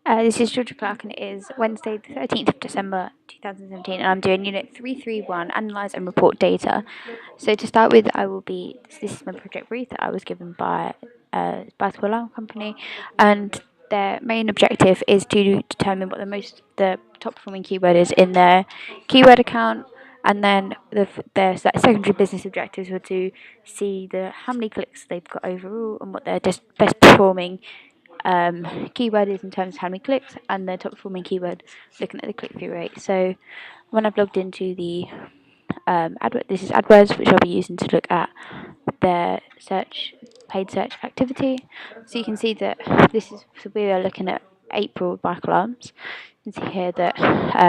This is Georgia Clark, and it is Wednesday, the 13th of December 2017, and I'm doing Unit 331 Analyse and Report Data. So, to start with, this is my project brief that I was given by a bicycle alarm company, and their main objective is to determine what the top performing keyword is in their keyword account, and then their secondary business objectives were to see how many clicks they've got overall and what their best performing keyword is in terms of how many clicks, and the top performing keyword looking at the click through rate. So when I've logged into the this is AdWords, which I'll be using to look at their paid search activity. So you can see that we are looking at April bike alarms. You can see here that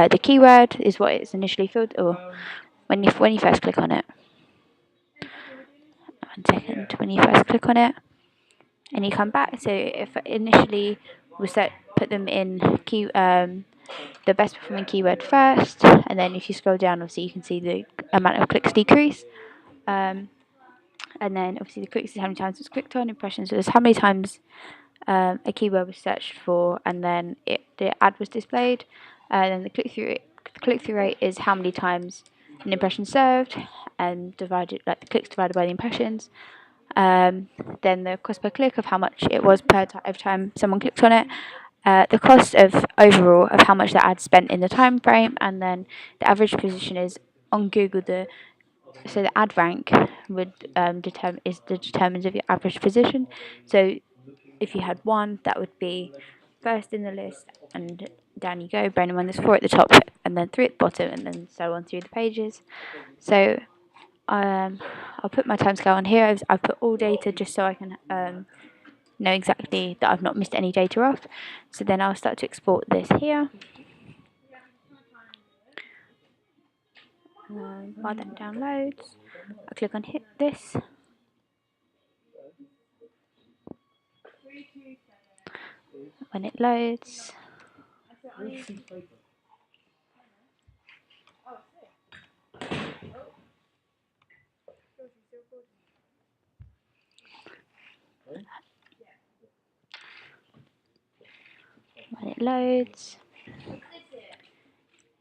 the keyword is what it's initially filled, or when you first click on it. 1 second, when you first click on it, and you come back. So if initially we put them in the best performing keyword first, and then if you scroll down, obviously you can see the amount of clicks decrease. And then obviously the clicks is how many times it's clicked on, impressions is how many times a keyword was searched for, and then the ad was displayed. And then the click-through rate is how many times an impression served, and divided, like the clicks divided by the impressions. Then the cost per click of how much it was every time someone clicked on it, the cost of overall of how much the ad spent in the time frame, and then the average position is on Google. So the ad rank would determines of your average position. So if you had 1, that would be first in the list, and down you go. Bearing in mind there's 4 at the top, and then 3 at the bottom, and then so on through the pages. So I'll put my timescale on here. I've put all data just so I can know exactly that I've not missed any data off. So then I'll start to export this here. While that downloads, I click on this. When it loads,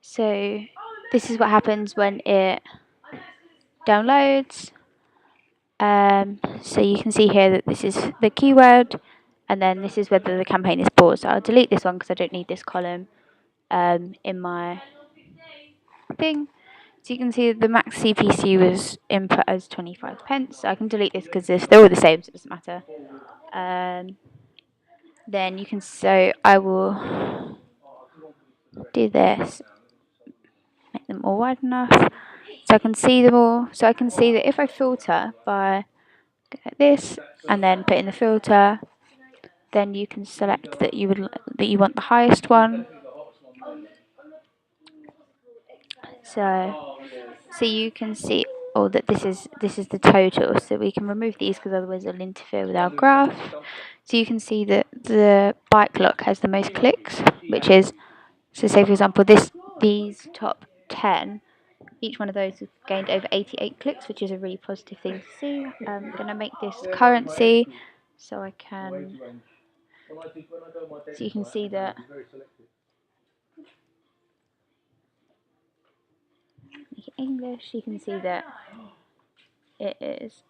so this is what happens when it downloads. So you can see here that this is the keyword, and then this is whether the campaign is paused. So I'll delete this one because I don't need this column in my thing. So you can see the max CPC was input as 25 pence. So I can delete this because they're all the same, so it doesn't matter. Then you can, so I will do this, make them all wide enough so I can see them all. So I can see that if I filter by like this and then put in the filter, then you can select that you want the highest one. So you can see that this is the total. So we can remove these because otherwise it'll interfere with our graph. So you can see that the bike lock has the most clicks, which is, so say for example these top 10, each one of those has gained over 88 clicks, which is a really positive thing to see. I'm going to make this currency so I can, so you can see that make it English. You can see that it is,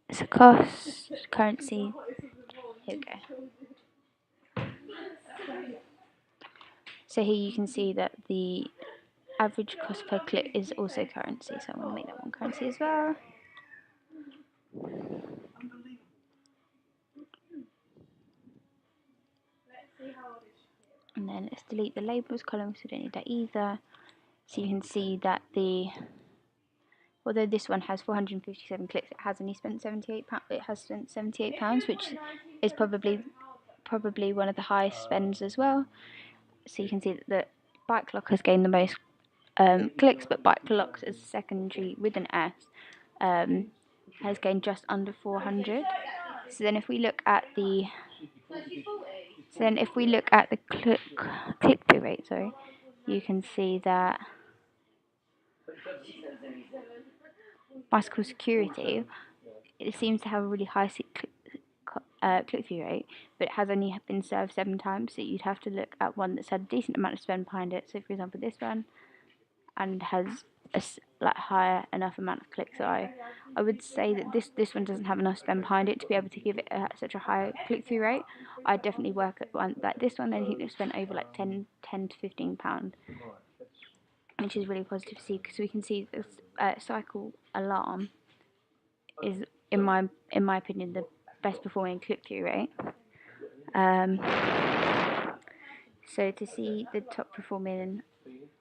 it's a cost currency. Here we go. So here you can see that the average cost per click is also currency. So I'm going to make that one currency as well. And then let's delete the labels column because we don't need that either. So you can see that although this one has 457 clicks, it has only spent £78. It has spent £78, which is probably one of the highest spends as well. So you can see that the bike lock has gained the most clicks, but bike locks as secondary with an S has gained just under 400. So then if we look at the click-through rate, sorry, you can see that bicycle security, it seems to have a really high click-through rate, but it has only been served 7 times, so you'd have to look at one that's had a decent amount of spend behind it. So for example this one, and has a higher enough amount of clicks. So I would say that this one doesn't have enough spend behind it to be able to give it such a high click-through rate. I'd definitely work at one like this one. I think they've spent over like 10 to £15, which is really positive to see, because we can see this cycle alarm is in my opinion the best performing click-through rate. So to see the top performing,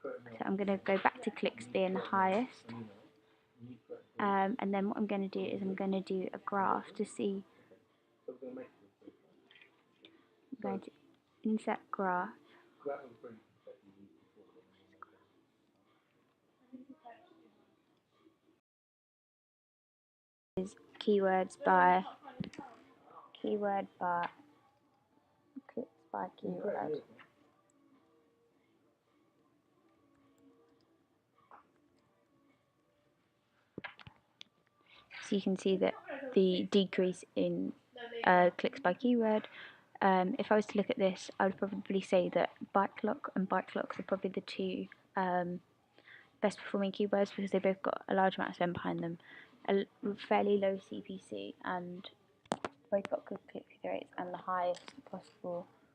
so I'm going to go back to clicks being the highest, and then what I'm going to do is I'm going to do a graph to see. I'm going to insert graph, is keywords by clicks by keyword. So you can see that the decrease in clicks by keyword. If I was to look at this, I would probably say that bike lock and bike locks are probably the two best performing keywords, because they both got a large amount of spend behind them, a fairly low CPC, and both got good click-through rates and the highest possible